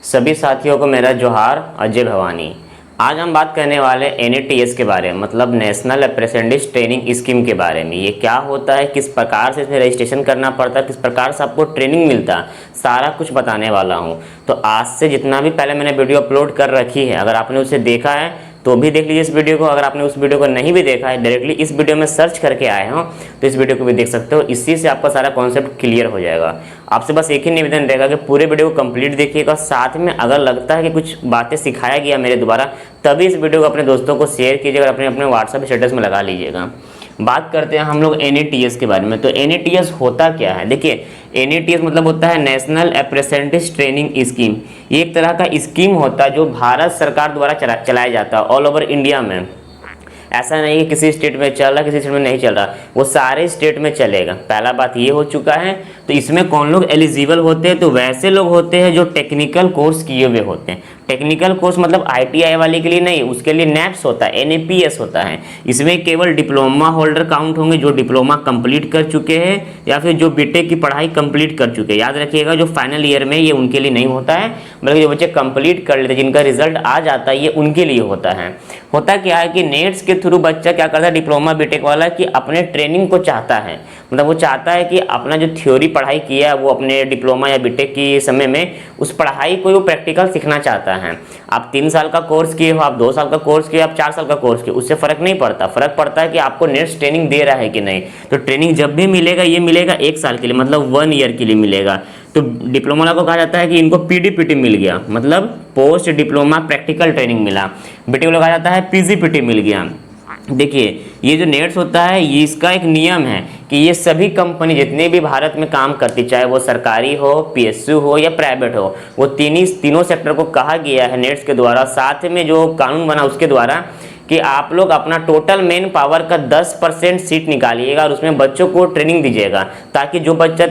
सभी साथियों को मेरा जोहार और जय भवानी। आज हम बात करने वाले NATS के बारे में, मतलब नेशनल अप्रेंटिस ट्रेनिंग स्कीम के बारे में। ये क्या होता है, किस प्रकार से इसमें रजिस्ट्रेशन करना पड़ता है, किस प्रकार से आपको ट्रेनिंग मिलता है, सारा कुछ बताने वाला हूँ। तो आज से जितना भी पहले मैंने वीडियो अपलोड कर रखी है, अगर आपने उसे देखा है तो भी देख लीजिए इस वीडियो को। अगर आपने उस वीडियो को नहीं भी देखा है, डायरेक्टली इस वीडियो में सर्च करके आए हो तो इस वीडियो को भी देख सकते हो। इसी से आपका सारा कॉन्सेप्ट क्लियर हो जाएगा। आपसे बस एक ही निवेदन रहेगा कि पूरे वीडियो को कंप्लीट देखिएगा। साथ में अगर लगता है कि कुछ बातें सिखाया गया मेरे द्वारा, तभी इस वीडियो को अपने दोस्तों को शेयर कीजिएगा, अपने अपने व्हाट्सएप स्टेटस में लगा लीजिएगा। बात करते हैं हम लोग NATS के बारे में। तो NATS होता क्या है? देखिए, NATS मतलब होता है नेशनल अप्रेंटिस ट्रेनिंग स्कीम। ये एक तरह का स्कीम होता है जो भारत सरकार द्वारा चलाया जाता है ऑल ओवर इंडिया में। ऐसा नहीं कि किसी स्टेट में चल रहा, किसी स्टेट में नहीं चल रहा, वो सारे स्टेट में चलेगा। पहला बात ये हो चुका है। तो इसमें कौन लोग एलिजिबल होते हैं? तो वैसे लोग होते हैं जो टेक्निकल कोर्स किए हुए होते हैं। टेक्निकल कोर्स मतलब ITI वाले के लिए नहीं, उसके लिए NAPS होता है, NAPS होता है। इसमें केवल डिप्लोमा होल्डर काउंट होंगे जो डिप्लोमा कंप्लीट कर चुके हैं या फिर जो BTech की पढ़ाई कंप्लीट कर चुके हैं। याद रखिएगा, जो फाइनल ईयर में, ये उनके लिए नहीं होता है, बल्कि जो बच्चे कंप्लीट कर लेते हैं, जिनका रिजल्ट आ जाता है, ये उनके लिए होता है। होता क्या है कि नेट्स के थ्रू बच्चा क्या करता है, डिप्लोमा BTech वाला, कि अपने ट्रेनिंग को चाहता है, मतलब वो चाहता है कि अपना जो थ्योरी पढ़ाई किया है वो अपने डिप्लोमा या BTech की समय में उस पढ़ाई को वो प्रैक्टिकल सीखना चाहता है। आप 3 साल का कोर्स किए हो, आप 2 साल का कोर्स किए, आप 4 साल का कोर्स किए, उससे फर्क नहीं पड़ता। फर्क पड़ता है कि आपको नेट्स ट्रेनिंग दे रहा है कि नहीं। तो ट्रेनिंग जब भी मिलेगा, ये मिलेगा 1 साल के लिए, मतलब 1 ईयर के लिए मिलेगा। तो डिप्लोमा को कहा जाता है कि इनको PDPT मिल गया, मतलब पोस्ट डिप्लोमा प्रैक्टिकल ट्रेनिंग मिला। BTech को कहा जाता है PGPT मिल गया। देखिए, ये जो नेट्स होता है, ये इसका एक नियम है कि ये सभी कंपनी जितने भी भारत में काम करती, चाहे वो सरकारी हो, PSU हो या प्राइवेट हो, वो तीनों सेक्टर को कहा गया है नेट्स के द्वारा, साथ में जो कानून बना उसके द्वारा, कि आप लोग अपना टोटल मेन पावर का 10% सीट निकालिएगा और उसमें बच्चों को ट्रेनिंग दीजिएगा, ताकि जो बच्चा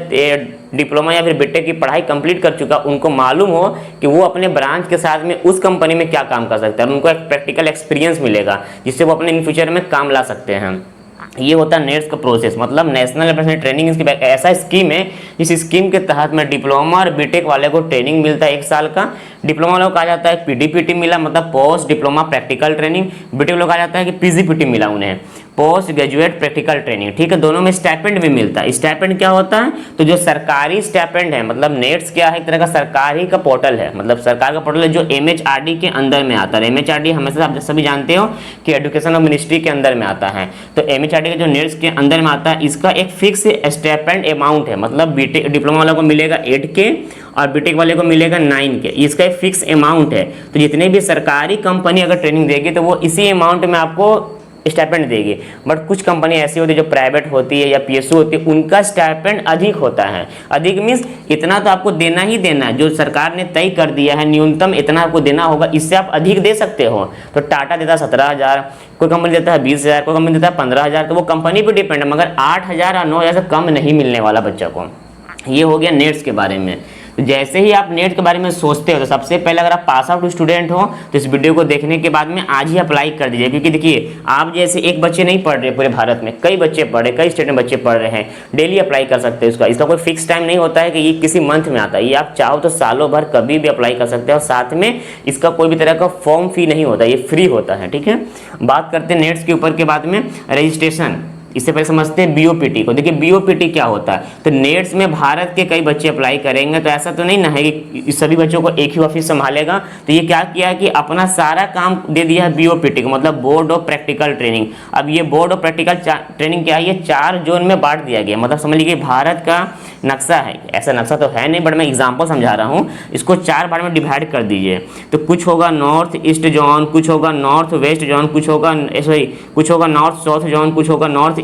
डिप्लोमा या फिर BTech की पढ़ाई कंप्लीट कर चुका, उनको मालूम हो कि वो अपने ब्रांच के साथ में उस कंपनी में क्या काम कर सकता है, उनको एक प्रैक्टिकल एक्सपीरियंस मिलेगा जिससे वो अपने इन फ्यूचर में काम ला सकते हैं। ये होता है नेट्स का प्रोसेस, मतलब नेशनल अप्रेंटिस ट्रेनिंग स्कीम। ऐसा स्कीम है, इस स्कीम के तहत में डिप्लोमा और BTech वाले को ट्रेनिंग मिलता है 1 साल का। डिप्लोमा वालों को कहा जाता है PDPT मिला, मतलब post diploma practical training. BTech वालों को कहा जाता है कि PGPT मिला उन्हें, पोस्ट ग्रेजुएट प्रैक्टिकल ट्रेनिंग। ठीक है, दोनों में स्टाइपेंड भी मिलता है। स्टाइपेंड क्या होता है? तो जो सरकारी स्टाइपेंड है, मतलब नेट्स क्या है, एक तरह का सरकारी का पोर्टल है, मतलब सरकार का पोर्टल है जो MHRD के अंदर में आता है। MHRD हमेशा आप सभी जानते हो कि एजुकेशन और मिनिस्ट्री के अंदर में आता है। तो MHRD के जो नेट्स के अंदर में आता है, इसका एक फिक्स स्टाइपेंड अमाउंट है, मतलब BTech डिप्लोमा वालों को मिलेगा 8K और BTech वाले को मिलेगा 9K। इसका एक फिक्स अमाउंट है। तो जितने भी सरकारी कंपनी अगर ट्रेनिंग देगी तो वो इसी अमाउंट में आपको स्टाइपेंड देगी। बट कुछ कंपनी ऐसी होती है जो प्राइवेट होती है या PSU होती है, उनका स्टाइपेंड अधिक होता है। अधिक मीन्स इतना तो आपको देना ही देना है, जो सरकार ने तय कर दिया है न्यूनतम इतना आपको देना होगा, इससे आप अधिक दे सकते हो। तो टाटा देता है 17,000, कोई कंपनी देता है 20,000, कोई कंपनी देता है 15,000। तो वो कंपनी पर डिपेंड है, मगर 8,000 और 9,000 से कम नहीं मिलने वाला बच्चा को। ये हो गया नेट्स के बारे में। तो जैसे ही आप नेट के बारे में सोचते हो, तो सबसे पहले अगर आप पास आउट स्टूडेंट हो तो इस वीडियो को देखने के बाद में आज ही अप्लाई कर दीजिए। क्योंकि देखिए, आप जैसे एक बच्चे नहीं पढ़ रहे, पूरे भारत में कई बच्चे पढ़ रहे, कई स्टेट में बच्चे पढ़ रहे हैं। डेली अप्लाई कर सकते हैं इसका कोई फिक्स टाइम नहीं होता है कि ये किसी मंथ में आता है। ये आप चाहो तो सालों भर कभी भी अप्लाई कर सकते हैं, और साथ में इसका कोई भी तरह का फॉर्म फी नहीं होता, ये फ्री होता है। ठीक है, बात करते हैं नेट्स के ऊपर के बाद में रजिस्ट्रेशन। इससे पहले समझते हैं BOPT को। देखिए, BOPT क्या होता है? तो नेट्स में भारत के कई बच्चे अप्लाई करेंगे, तो ऐसा तो नहीं ना है कि सभी बच्चों को एक ही ऑफिस संभालेगा। तो ये क्या किया है कि अपना सारा काम दे दिया है BOPT को, मतलब बोर्ड ऑफ प्रैक्टिकल ट्रेनिंग। अब ये बोर्ड ऑफ प्रैक्टिकल ट्रेनिंग क्या है, ये 4 जोन में बांट दिया गया। मतलब समझ लीजिए भारत का नक्शा है, ऐसा नक्शा तो है नहीं, बट मैं एग्जाम्पल समझा रहा हूँ। इसको 4 भाग में डिवाइड कर दीजिए। तो कुछ होगा नॉर्थ ईस्ट जोन, कुछ होगा नॉर्थ वेस्ट जोन, कुछ होगा नॉर्थ साउथ जोन, कुछ होगा नॉर्थ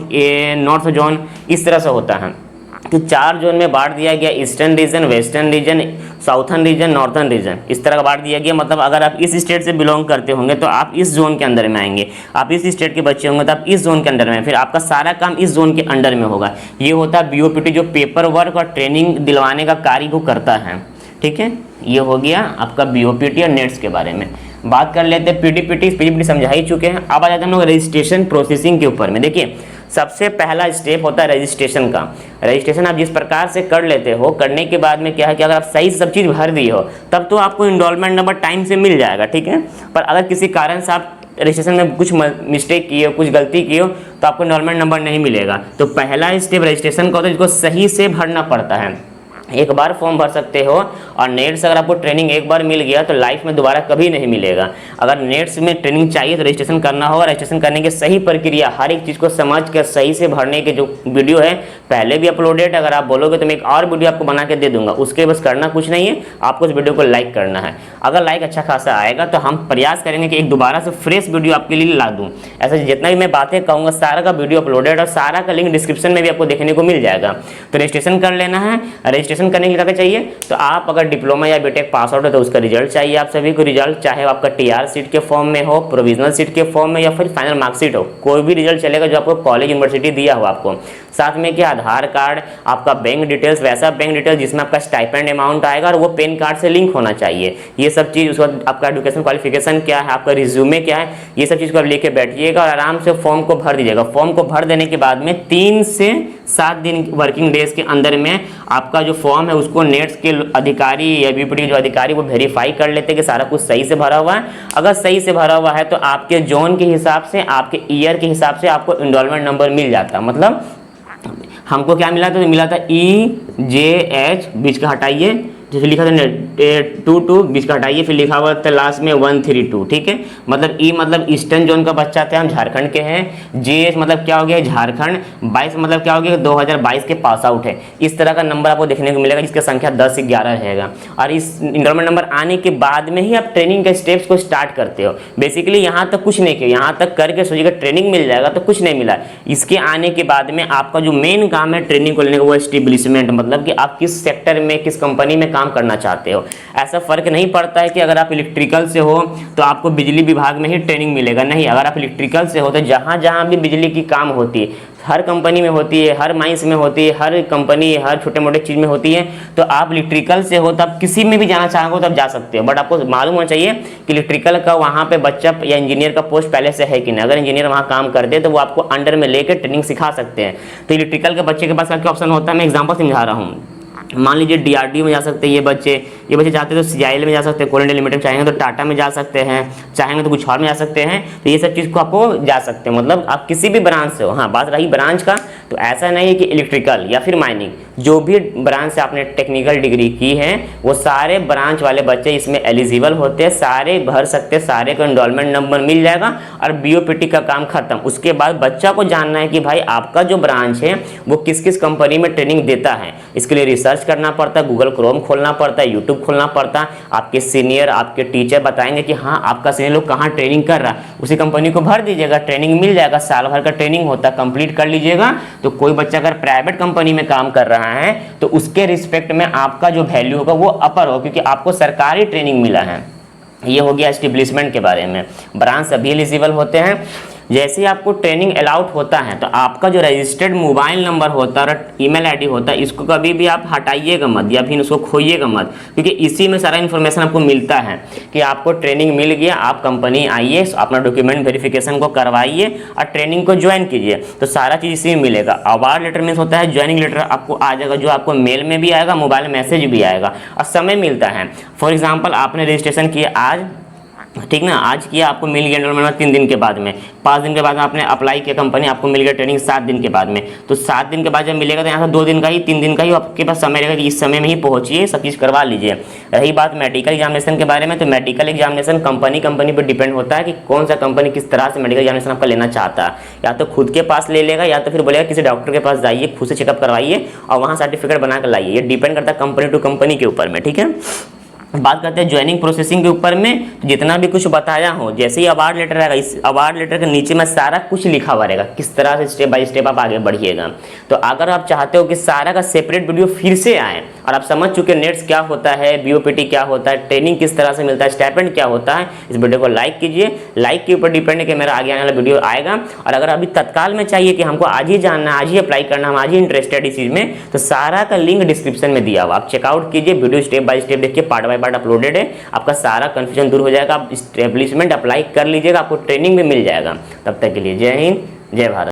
जोन। इस तरह से होता है। तो 4 जोन में बांट दिया गया, eastern region, western region, southern region, northern region. इस तरह का बांट दिया गया। मतलब अगर आप इस स्टेट से बिलोंग करते होंगे तो आप इस जोन के अंदर में आएंगे, आप इस स्टेट के बच्चे होंगे तो आप इस जोन के अंदर में, फिर आपका सारा काम इस जोन के अंडर में होगा। ये होता है BOPT, जो पेपर वर्क और ट्रेनिंग दिलवाने का कार्य को करता है। ठीक है, ये हो गया आपका BOPT और नेट्स के बारे में। बात कर लेते हैं PDPT समझा ही चुके हैं। अब आ जाते हैं हम लोग रजिस्ट्रेशन प्रोसेसिंग के ऊपर में। देखिए, सबसे पहला स्टेप होता है रजिस्ट्रेशन का। रजिस्ट्रेशन आप जिस प्रकार से कर लेते हो, करने के बाद में क्या है कि अगर आप सही से सब चीज़ भर दी हो तब तो आपको इनरोलमेंट नंबर टाइम से मिल जाएगा, ठीक है। पर अगर किसी कारण से आप रजिस्ट्रेशन में कुछ मिस्टेक किए हो, कुछ गलती की हो, तो आपको इनरोलमेंट नंबर नहीं मिलेगा। तो पहला स्टेप रजिस्ट्रेशन का होता है, जिसको सही से भरना पड़ता है। एक बार फॉर्म भर सकते हो, और नेट से अगर आपको ट्रेनिंग एक बार मिल गया तो लाइफ में दोबारा कभी नहीं मिलेगा। अगर नेट्स में ट्रेनिंग चाहिए तो रजिस्ट्रेशन करना होगा। रजिस्ट्रेशन करने की सही प्रक्रिया, हर एक चीज़ को समझ कर सही से भरने के जो वीडियो है पहले भी अपलोडेड, अगर आप बोलोगे तो मैं एक और वीडियो आपको बना के दे दूंगा। उसके बस करना कुछ नहीं है, आपको उस वीडियो को लाइक करना है। अगर लाइक अच्छा खासा आएगा तो हम प्रयास करेंगे कि एक दोबारा से फ्रेश वीडियो आपके लिए ला दूँ। ऐसे जितना भी मैं बातें कहूँगा सारा का वीडियो अपलोडेड, और सारा का लिंक डिस्क्रिप्शन में भी आपको देखने को मिल जाएगा। तो रजिस्ट्रेशन कर लेना है। रजिस्ट्रेशन करने के लिए क्या चाहिए, तो आप अगर डिप्लोमा या बीटेक पास आउट है तो उसका रिजल्ट चाहिए आप सभी को। रिजल्ट चाहे आपका टीआर सीट के फॉर्म में हो, प्रोविजनल सीट के फॉर्म में, या फिर फाइनल मार्कशीट हो, कोई भी रिजल्ट चलेगा जो आपको कॉलेज यूनिवर्सिटी दिया हो आपको। साथ में क्या, आधार कार्ड, आपका बैंक डिटेल्स, वैसा बैंक डिटेल्स जिसमें आपका स्टाइपेंड अमाउंट आएगा, और वो पैन कार्ड से लिंक होना चाहिए। ये सब चीज़, उसके बाद आपका एजुकेशन क्वालिफिकेशन क्या है, आपका रिज्यूमे क्या है, ये सब चीज़ को आप लेके बैठिएगा और आराम से फॉर्म को भर दीजिएगा। फॉर्म को भर देने के बाद में 3 से 7 दिन वर्किंग डेज के अंदर में आपका जो फॉर्म है उसको नेट्स के अधिकारी या बीपीटी जो अधिकारी वो वेरीफाई कर लेते हैं कि सारा कुछ सही से भरा हुआ है। अगर सही से भरा हुआ है तो आपके जोन के हिसाब से, आपके ईयर के हिसाब से आपको इनरोलमेंट नंबर मिल जाता है। मतलब हमको क्या मिला था, तो मिला था EJH, बीच का हटाइए, जैसे लिखा था 22 बीच का हटाइए, फिर लिखा हुआ था लास्ट में 132, ठीक है। मतलब ई मतलब ईस्टर्न जोन का बच्चा थे, हम झारखंड के हैं। JH मतलब क्या हो गया, झारखंड। 22 मतलब क्या हो गया, 2022 के पास आउट है। इस तरह का नंबर आपको देखने को मिलेगा, जिसका संख्या 10 से 11 रहेगा। और इस इनरोलमेंट नंबर आने के बाद में ही आप ट्रेनिंग के स्टेप्स को स्टार्ट करते हो। बेसिकली यहाँ तक कुछ नहीं किया, यहाँ तक करके सोचिएगा ट्रेनिंग मिल जाएगा तो कुछ नहीं मिला। इसके आने के बाद में आपका जो मेन काम है ट्रेनिंग को लेने का, वो एस्टेब्लिशमेंट, मतलब कि आप किस सेक्टर में, किस कंपनी में काम करना चाहते हो। ऐसा फर्क नहीं पड़ता है कि अगर आप इलेक्ट्रिकल से हो तो आपको बिजली विभाग में ही ट्रेनिंग मिलेगा, नहीं। अगर आप इलेक्ट्रिकल से हो तो जहाँ जहाँ भी बिजली की काम होती है, हर कंपनी में होती है, हर माइंस में होती है, हर कंपनी, हर छोटे मोटे चीज़ में होती है। तो आप इलेक्ट्रिकल से हो तो आप किसी में भी जाना चाहोगे तो आप जा सकते हो। बट आपको मालूम होना चाहिए कि इलेक्ट्रिकल का वहाँ पे बच्चा या इंजीनियर का पोस्ट पहले से है कि नहीं। अगर इंजीनियर वहाँ काम करते हैं तो वो आपको अंडर में लेकर ट्रेनिंग सिखा सकते हैं। तो इलेक्ट्रिकल के बच्चे के पास क्या ऑप्शन होता है, मैं एग्जाम्पल समझा रहा हूँ। मान लीजिए DRDO में जा सकते हैं ये बच्चे चाहते हैं तो CIL में जा सकते हैं, कोल इंडिया लिमिटेड, चाहेंगे तो टाटा में जा सकते हैं, चाहेंगे तो कुछ और में जा सकते हैं। तो ये सब चीज़ को आपको जा सकते हैं, मतलब आप किसी भी ब्रांच से हो। हाँ, बात रही ब्रांच का, तो ऐसा नहीं है कि इलेक्ट्रिकल या फिर माइनिंग, जो भी ब्रांच से आपने टेक्निकल डिग्री की है वो सारे ब्रांच वाले बच्चे इसमें एलिजिबल होते हैं, सारे भर सकते हैं, सारे को एनरोलमेंट नंबर मिल जाएगा और BOPT का काम खत्म। उसके बाद बच्चा को जानना है कि भाई आपका जो ब्रांच है वो किस किस कंपनी में ट्रेनिंग देता है। इसके लिए रिसर्च करना पड़ता है, गूगल क्रोम खोलना पड़ता है, यूट्यूब खोलना पड़ता है। आपके सीनियर, आपके टीचर बताएंगे कि हाँ आपका सीनियर लोग कहाँ ट्रेनिंग कर रहा है, उसी कंपनी को भर दीजिएगा, ट्रेनिंग मिल जाएगा। साल भर का ट्रेनिंग होता है, कंप्लीट कर लीजिएगा। तो कोई बच्चा अगर प्राइवेट कंपनी में काम कर रहा है तो उसके रिस्पेक्ट में आपका जो वैल्यू होगा वो अपर हो, क्योंकि आपको सरकारी ट्रेनिंग मिला है। ये हो गया एस्टेब्लिशमेंट के बारे में। ब्रांच सभी एलिजिबल होते हैं। जैसे ही आपको ट्रेनिंग अलाउड होता है तो आपका जो रजिस्टर्ड मोबाइल नंबर होता है और ईमेल आईडी होता है, इसको कभी भी आप हटाइएगा मत या फिर उसको खोइएगा मत, क्योंकि इसी में सारा इन्फॉर्मेशन आपको मिलता है कि आपको ट्रेनिंग मिल गया, आप कंपनी आइए, अपना डॉक्यूमेंट वेरिफिकेशन को करवाइए और ट्रेनिंग को ज्वाइन कीजिए। तो सारा चीज़ इसी में मिलेगा। अवार्ड लेटर मीन्स होता है ज्वाइनिंग लेटर आपको आ जाएगा, जो आपको मेल में भी आएगा, मोबाइल मैसेज भी आएगा और समय मिलता है। फॉर एग्जाम्पल आपने रजिस्ट्रेशन किया आज, ठीक ना, आज किया, आपको मिल गया एनरोलमेंट 3 दिन के बाद में, 5 दिन के बाद में आपने अप्लाई किया कंपनी, आपको मिल गया ट्रेनिंग 7 दिन के बाद में। तो 7 दिन के बाद जब मिलेगा तो यहाँ से 2 दिन का ही, 3 दिन का ही आपके पास समय रहेगा कि इस समय में ही पहुँचिए, सब चीज़ करवा लीजिए। रही बात मेडिकल एग्जामिनेशन के बारे में, तो मेडिकल एग्जामिनेशन कंपनी पर डिपेंड होता है कि कौन सा कंपनी किस तरह से मेडिकल एग्जामिनेशन आपका लेना चाहता है। या तो खुद के पास ले लेगा या तो फिर बोलेगा किसी डॉक्टर के पास जाइए, खुद से चेकअप करवाइए और वहाँ सर्टिफिकेट बना कर लाइए। ये डिपेंड करता है कंपनी टू कंपनी के ऊपर में, ठीक है। बात करते हैं ज्वाइनिंग प्रोसेसिंग के ऊपर में, तो जितना भी कुछ बताया हो, जैसे ही अवार्ड लेटर आएगा, इस अवार्ड लेटर के नीचे में सारा कुछ लिखा हुआ रहेगा, किस तरह से स्टेप बाय स्टेप आप आगे बढ़िएगा। तो अगर आप चाहते हो कि सारा का सेपरेट वीडियो फिर से आए और आप समझ चुके नेट्स क्या होता है, BOPT क्या होता है, ट्रेनिंग किस तरह से मिलता है, स्टाइपेंड क्या होता है, इस वीडियो को लाइक कीजिए। लाइक के ऊपर डिपेंड है कि मेरा आगे आने वाला वीडियो आएगा। और अगर अभी तत्काल में चाहिए कि हमको आज ही जानना है, आज ही अप्लाई करना, हम आज ही इंटरेस्टेड इस चीज़ में, तो सारा का लिंक डिस्क्रिप्शन में दिया हुआ, आप चेकआउट कीजिए। वीडियो स्टेप बाय स्टेप देखिए, पार्ट बाय पार्ट अपलोडेड है, आपका सारा कंफ्यूजन दूर हो जाएगा। आप एस्टेब्लिशमेंट अप्लाई कर लीजिएगा, आपको ट्रेनिंग भी मिल जाएगा। तब तक के लिए जय हिंद, जय भारत।